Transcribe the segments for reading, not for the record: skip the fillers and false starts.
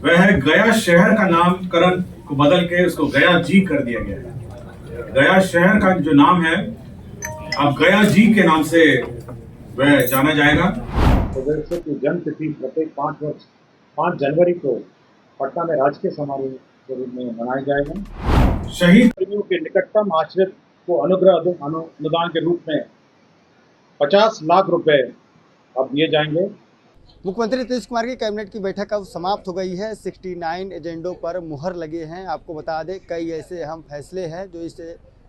वह है गया शहर का नामकरण को बदल के उसको गया जी कर दिया गया है। गया शहर का जो नाम है अब गया जी के नाम से वह जाना जाएगा। प्रदेश की जन्मतिथि प्रत्येक 5 जनवरी को पटना में राजकीय समारोह के रूप में मनाया जाएगा। शहीद कर्मियों के निकटतम आश्रित को अनुग्रह अनुदान के रूप में 50 लाख रुपए अब दिए जाएंगे। मुख्यमंत्री नीतीश कुमार की कैबिनेट की बैठक अब समाप्त हो गई है। 69 एजेंडों पर मुहर लगे हैं। आपको बता दें कई ऐसे अहम फैसले हैं जो इस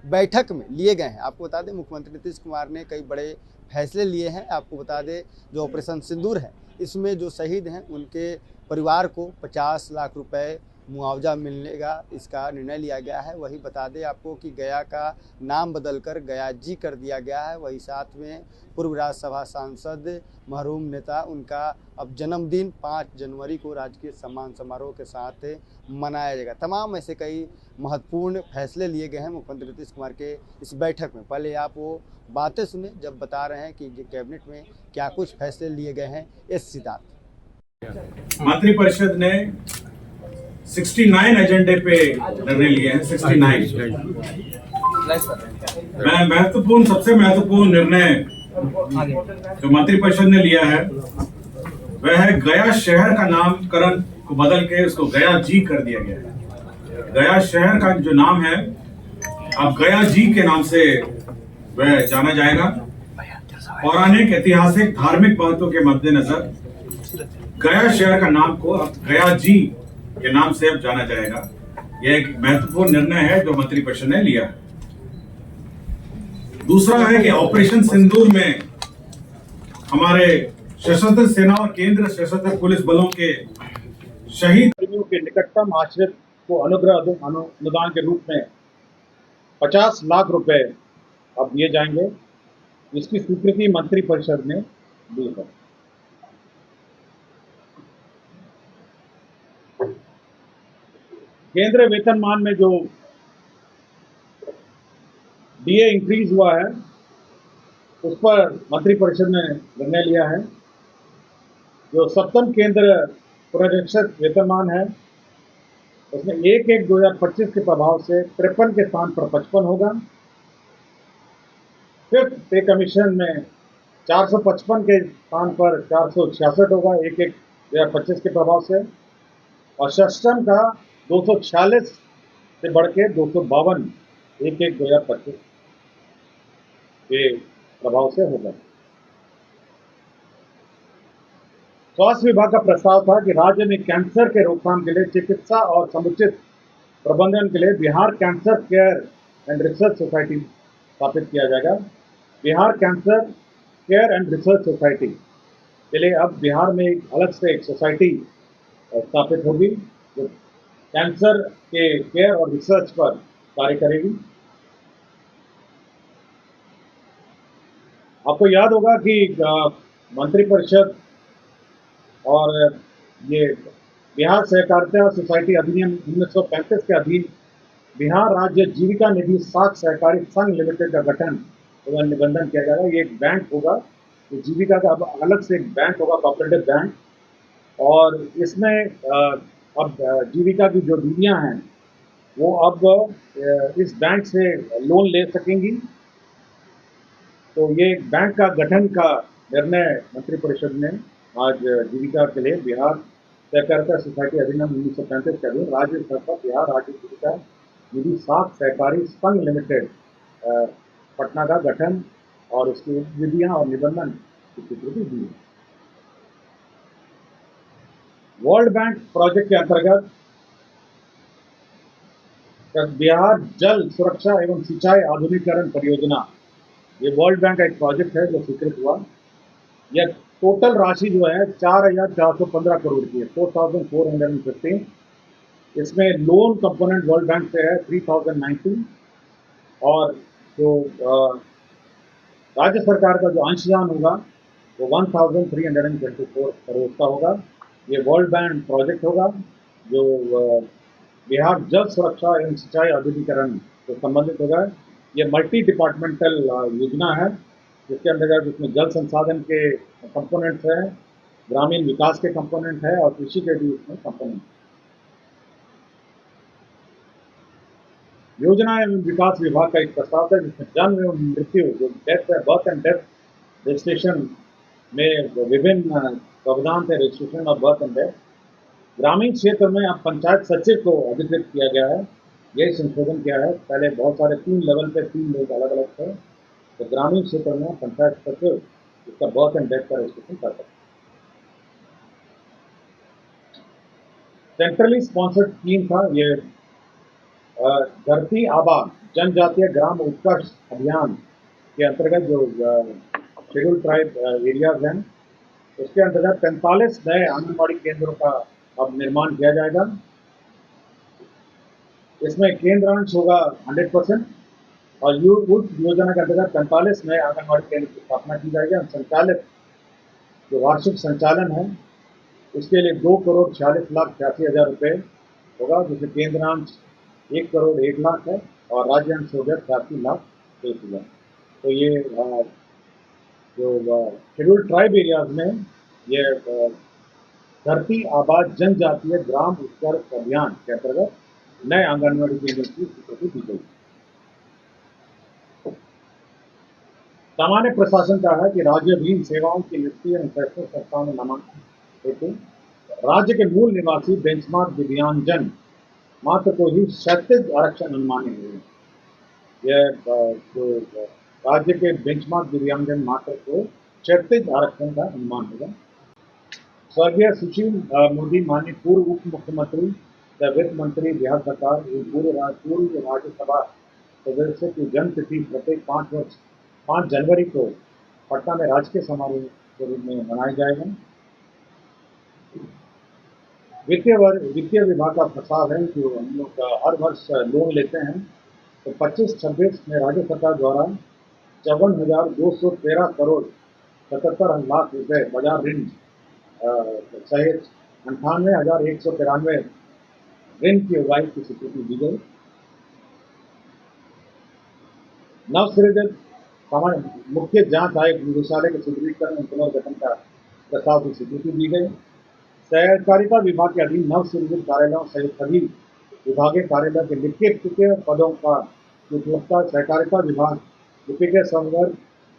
बैठक में लिए गए हैं। आपको बता दें मुख्यमंत्री नीतीश कुमार ने कई बड़े फैसले लिए हैं। आपको बता दें जो ऑपरेशन सिंदूर है इसमें जो शहीद हैं उनके परिवार को 50 लाख रुपए मुआवजा मिलने का इसका निर्णय लिया गया है। वही बता दें आपको कि गया का नाम बदलकर गया जी कर दिया गया है। वही साथ में पूर्व राज्यसभा सांसद मरहूम नेता उनका अब जन्मदिन 5 जनवरी को राजकीय सम्मान समारोह के साथ मनाया जाएगा। तमाम ऐसे कई महत्वपूर्ण फैसले लिए गए हैं मुख्यमंत्री नीतीश कुमार के इस बैठक में। पहले आप वो बातें सुने जब बता रहे हैं कि कैबिनेट में क्या कुछ फैसले लिए गए हैं। एस सिद्धार्थ मंत्रिपरिषद ने 69 एजेंडे पे निर्णय लिए हैं। 69 सबसे महत्वपूर्ण निर्णय जो मंत्रिपरिषद ने लिया है वह है गया शहर का नामकरण को बदल के उसको गया जी कर दिया गया है। गया शहर का जो नाम है अब गया जी के नाम से वह जाना जाएगा। पौराणिक ऐतिहासिक धार्मिक महत्व के मद्देनजर गया शहर का नाम को अब गया जी के नाम से अब जाना जाएगा। यह एक महत्वपूर्ण निर्णय है जो मंत्रिपरिषद ने लिया है। दूसरा है कि ऑपरेशन सिंदूर में हमारे सशस्त्र सेना और केंद्र सशस्त्र पुलिस बलों के शहीद कर्मियों के निकटतम आश्रित को अनुग्रह अनुदान के रूप में 50 लाख रुपए अब दिए जाएंगे। इसकी स्वीकृति मंत्रिपरिषद ने दी है। केंद्रीय वेतनमान में जो डीए इंक्रीज हुआ है उस पर मंत्रिपरिषद ने निर्णय लिया है। जो सप्तम केंद्र पुनरीक्षित वेतनमान है उसमें 1/1/2025 के प्रभाव से 53 के स्थान पर 55 होगा। फिफ्थ पे कमीशन में 455 के स्थान पर 466 होगा 1/1/2025 के प्रभाव से। और षष्ठम का 246 से बढ़ के 252 1/1/2025 के प्रभाव से होगा। स्वास्थ्य विभाग का प्रस्ताव था कि राज्य में कैंसर के रोकथाम के लिए चिकित्सा और समुचित प्रबंधन के लिए Bihar cancer care and research society स्थापित किया जाएगा। Bihar cancer care and research society के लिए अब बिहार में अलग से एक सोसाइटी स्थापित होगी जो कैंसर के केयर और रिसर्च पर कार्य करेगी। आपको याद होगा कि मंत्रिपरिषद और ये बिहार सहकारिता सोसाइटी अधिनियम 1935 के अधीन बिहार राज्य जीविका निधि साख सहकारी संघ लिमिटेड का गठन एवं निबंधन किया जाएगा। ये एक बैंक होगा, तो जीविका का अब अलग से एक बैंक होगा, कोऑपरेटिव बैंक। और इसमें अब जीविका की जो दीदियाँ हैं वो अब इस बैंक से लोन ले सकेंगी। तो ये बैंक का गठन का निर्णय मंत्रिपरिषद ने आज जीविका के लिए बिहार सहकारिता सोसाइटी अधिनियम 1935 के अधीन राज्य स्तर पर बिहार राज्य जीविका निधि साख सहकारी संघ लिमिटेड पटना का गठन और उसकी विधियां और निबंधन की स्वीकृति दी है। वर्ल्ड बैंक प्रोजेक्ट के अंतर्गत बिहार जल सुरक्षा एवं सिंचाई आधुनिकीकरण परियोजना, ये वर्ल्ड बैंक का एक प्रोजेक्ट है जो स्वीकृत हुआ। यह टोटल राशि जो है 4,415 करोड़ की है, 4,415। इसमें लोन कंपोनेंट वर्ल्ड बैंक से है 3,090 और जो राज्य सरकार का जो अंशदान होगा वो 1,324 करोड़ का होगा। ये वर्ल्ड बैंक प्रोजेक्ट होगा जो बिहार जल सुरक्षा एवं सिंचाई आधुनिकीकरण से संबंधित होगा। ये मल्टी डिपार्टमेंटल योजना है जिसके अंतर्गत इसमें जल संसाधन के कंपोनेंट्स हैं, ग्रामीण विकास के कंपोनेंट है और कृषि के भी इसमें कंपोनेंट है। योजना एवं विकास विभाग का एक प्रस्ताव था जिसमें जन्म एवं मृत्यु जो डेथ है, बर्थ एंड डेथ रजिस्ट्रेशन में विभिन्न प्रावधान थे, रजिस्ट्रेशन और बर्थ एंड डेथ। ग्रामीण क्षेत्र में अब पंचायत सचिव को अधिकृत किया गया है, यही संशोधन किया है। पहले बहुत सारे 3 लेवल पे 3 लोग अलग अलग थे, तो ग्रामीण क्षेत्र में पंचायत सचिव इसका बर्थ एंड डेथ का रजिस्ट्रेशन कर सकते हैं। सेंट्रली स्पॉन्सर्ड स्कीम था ये, धरती आबा जनजातीय ग्राम उत्कर्ष अभियान के अंतर्गत जो शेड्यूल ट्राइब एरियाज हैं उसके अंतर्गत 45 नए आंगनबाड़ी केंद्रों का अब निर्माण किया जाएगा। इसमें केंद्रांश होगा 100% और उस योजना के अंतर्गत 45 नए आंगनबाड़ी केंद्र की स्थापना की जाएगी। संचालित जो वार्षिक संचालन है उसके लिए 2,46,86,000 रुपये होगा, जिसमें केंद्रांश 1,01,00,000 है और राज्यांश हो गया 86,01,000। तो ये जो शेड्यूल ट्राइब एरियाज में ये धरती आबा जनजातीय ग्राम उत्कर्ष अभियान के अंतर्गत नए आंगनबाड़ी केंद्र की स्वीकृति दी गई। सामान्य प्रशासन का है कि राज्यधीन सेवाओं की नियुक्ति एवं शैक्षणिक संस्थाओं में नामांकन हेतु राज्य के मूल निवासी बेंचमार्क दिव्यांगजन मात्र को ही क्षैतिज आरक्षण अनुमानित है। यह जो राज्य के बेंचमार्क दिव्यांगजन मात्र को क्षैतिज आरक्षण का अनुमान होगा। स्वर्गीय सुशील मोदी माननीय पूर्व उप मुख्यमंत्री तथा वित्त मंत्री बिहार सरकार पूर्व राज्यसभा सदस्य की जन्मतिथि प्रत्येक 5 जनवरी को पटना में राजकीय समारोह के रूप में मनाया जाएगा। वित्तीय विभाग का प्रस्ताव है कि हम लोग हर वर्ष लोन लेते हैं, तो 25-26 में राज्य सरकार द्वारा 54,213 करोड़ 77 लाख रुपए बाजार ऋण सहित 98,193 ऋण की उगाही की स्वीकृति दी गई। नवसृजित मुख्य जांच आयोग निदेशालय के सुदृढ़ीकरण एवं पुनर्गठन का प्रस्ताव की स्वीकृति दी गई। सहकारिता विभाग के अधीन नवसृजित कार्यालयों सहित सभी विभागीय कार्यालय के लिपिकीय पदों का उपलब्धता सहकारिता विभाग लिपिकीय संवर्ग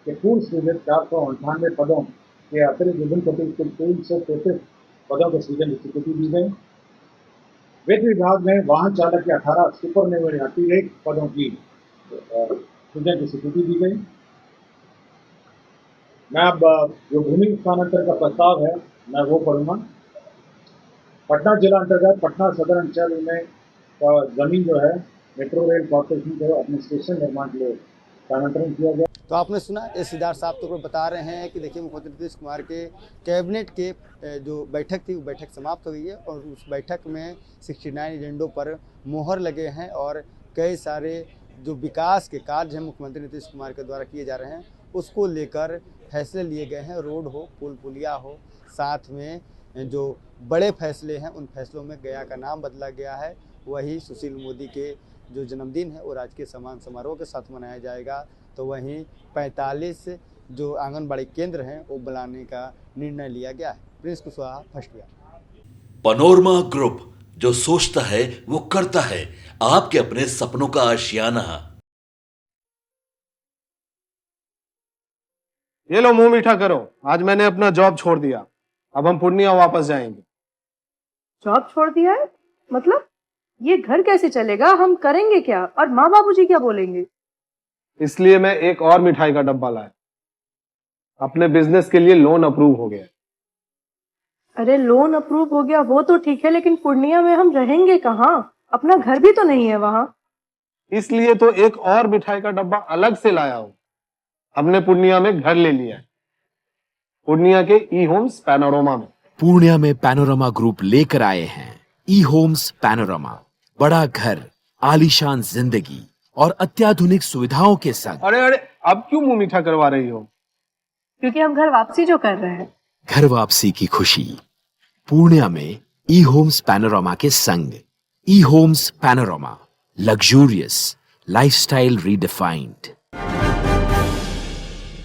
के पूर्व सृजित 498 पदों के अतिरिक्त विभिन्न कोटि के 333 पदों के सृजन की स्वीकृति दी गई। वित्त विभाग में वाहन चालक के 18 सुपरनुमेरेटिव पदों की सृजन की स्वीकृति दी गई। मैं अब जो भूमि स्थानांतरण का प्रस्ताव है मैं वो पढ़ूंगा। पटना जिला अंतर्गत पटना सदर अंचल में जमीन जो है मेट्रो रेल कॉर्पोरेशन को अपने स्टेशन निर्माण के लिए स्थानांतरण किया गया। तो आपने सुना एस सिद्धार्थ साहब तो बता रहे हैं कि देखिए मुख्यमंत्री नीतीश कुमार के कैबिनेट के जो बैठक थी वो बैठक समाप्त हो गई है और उस बैठक में 69 एजेंडों पर मोहर लगे हैं और कई सारे जो विकास के कार्य हैं मुख्यमंत्री नीतीश कुमार के द्वारा किए जा रहे हैं उसको लेकर फैसले लिए गए हैं। रोड हो, पुल पुलिया हो, साथ में जो बड़े फैसले हैं उन फैसलों में गया का नाम बदला गया है। वही सुशील मोदी के जो जन्मदिन है वो राजकीय सम्मान समारोह के साथ मनाया जाएगा। तो वहीं 45 जो आंगनबाड़ी केंद्र हैं वो बनाने का निर्णय लिया गया है। Prince Kushwaha, first Bihar. Panorama group, जो सोचता है वो करता है। आपके अपने सपनों का आशियाना। ये लो मुंह मीठा करो, आज मैंने अपना जॉब छोड़ दिया, अब हम पूर्णिया वापस जाएंगे। जॉब छोड़ दिया है? मतलब ये घर कैसे चलेगा? हम करेंगे क्या? और माँ बाबूजी क्या बोलेंगे? इसलिए मैं एक और मिठाई का डब्बा लाया। अपने बिजनेस के लिए लोन अप्रूव हो गया। अरे लोन अप्रूव हो गया वो तो ठीक है, लेकिन पूर्णिया में हम रहेंगे कहाँ? अपना घर भी तो नहीं है वहाँ। इसलिए तो एक और मिठाई का डब्बा अलग से लाया हूँ। हमने पूर्णिया में घर ले लिया है, पूर्णिया के ई होम्स पैनोरमा में। पूर्णिया में पैनोरमा ग्रुप लेकर आए हैं ई होम्स पैनोरमा। बड़ा घर, आलीशान जिंदगी और अत्याधुनिक सुविधाओं के संग। अरे अब क्यों मुंह मीठा करवा रही हो? क्योंकि हम घर वापसी जो कर रहे हैं। घर वापसी की खुशी पूर्णिया में ई होम्स पैनोरमा के संग। E homes panorama, luxurious lifestyle redefined.